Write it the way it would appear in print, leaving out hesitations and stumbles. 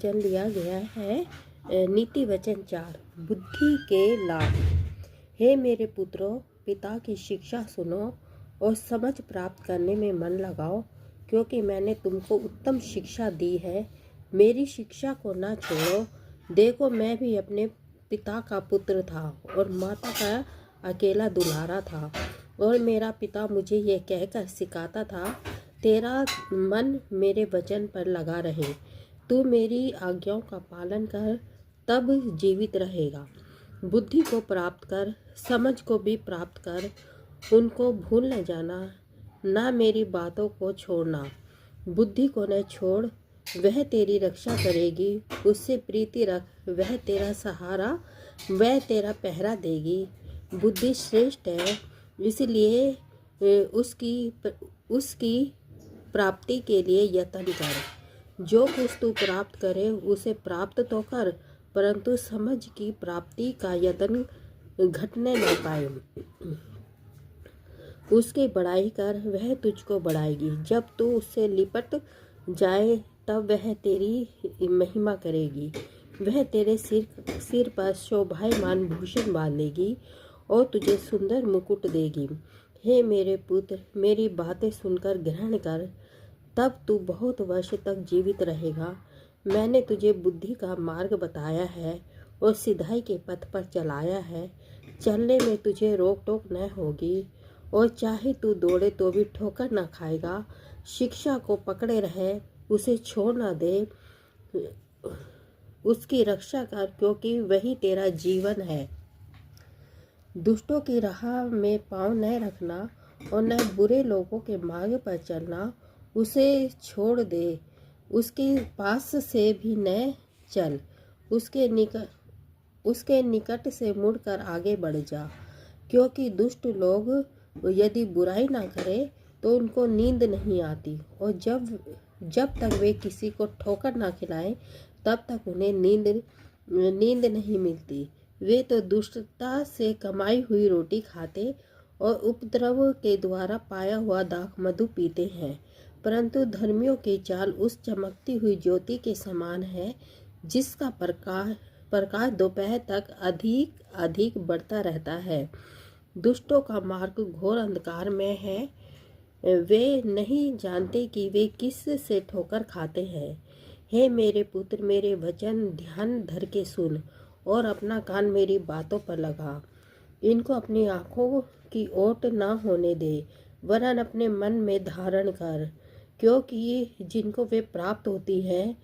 वचन लिया गया है। नीति वचन 4, बुद्धि के लाभ। हे मेरे पुत्रों, पिता की शिक्षा सुनो और समझ प्राप्त करने में मन लगाओ, क्योंकि मैंने तुमको उत्तम शिक्षा दी है। मेरी शिक्षा को न छोड़ो। देखो, मैं भी अपने पिता का पुत्र था और माता का अकेला दुलारा था, और मेरा पिता मुझे ये कहकर सिखाता था, तेरा मन मेरे वचन पर लगा रहे, तू मेरी आज्ञाओं का पालन कर, तब जीवित रहेगा। बुद्धि को प्राप्त कर, समझ को भी प्राप्त कर, उनको भूल न जाना, ना मेरी बातों को छोड़ना। बुद्धि को न छोड़, वह तेरी रक्षा करेगी। उससे प्रीति रख, वह तेरा सहारा, वह तेरा पहरा देगी। बुद्धि श्रेष्ठ है, इसलिए उसकी प्राप्ति के लिए यत्न कर। जो कुछ तू प्राप्त करे उसे प्राप्त तो कर, परंतु समझ की प्राप्ति का यत्न घटने न पाए। उसकी बड़ाई कर, वह तुझको बढ़ाएगी। जब तू उससे लिपट जाए तब वह तेरी महिमा करेगी। वह तेरे सिर पर शोभायमान भूषण बांधेगी और तुझे सुंदर मुकुट देगी। हे मेरे पुत्र, मेरी बातें सुनकर ग्रहण कर, तब तू बहुत वर्ष तक जीवित रहेगा। मैंने तुझे बुद्धि का मार्ग बताया है और सिधाई के पथ पर चलाया है। चलने में तुझे रोक टोक न होगी, और चाहे तू दौड़े तो भी ठोकर न खाएगा। शिक्षा को पकड़े रहे, उसे छोड़ न दे, उसकी रक्षा कर, क्योंकि वही तेरा जीवन है। दुष्टों की राह में पाँव न रखना और न बुरे लोगों के मार्ग पर चलना। उसे छोड़ दे, उसके पास से भी न चल, उसके निकट से मुड़कर आगे बढ़ जा, क्योंकि दुष्ट लोग यदि बुराई ना करें तो उनको नींद नहीं आती, और जब तक वे किसी को ठोकर ना खिलाएं तब तक उन्हें नींद नहीं मिलती। वे तो दुष्टता से कमाई हुई रोटी खाते और उपद्रव के द्वारा पाया हुआ दाख मधु पीते हैं, परंतु धर्मियों की चाल उस चमकती हुई ज्योति के समान है, जिसका प्रकाश दोपहर तक अधिक अधिक बढ़ता रहता है। दुष्टों का मार्ग घोर अंधकार में है, वे नहीं जानते कि वे किस से ठोकर खाते हैं। हे मेरे पुत्र, मेरे वचन ध्यान धर के सुन और अपना कान मेरी बातों पर लगा। इनको अपनी आँखों की ओट ना होने दे, वरन अपने मन में धारण कर, क्योंकि जिनको वे प्राप्त होती हैं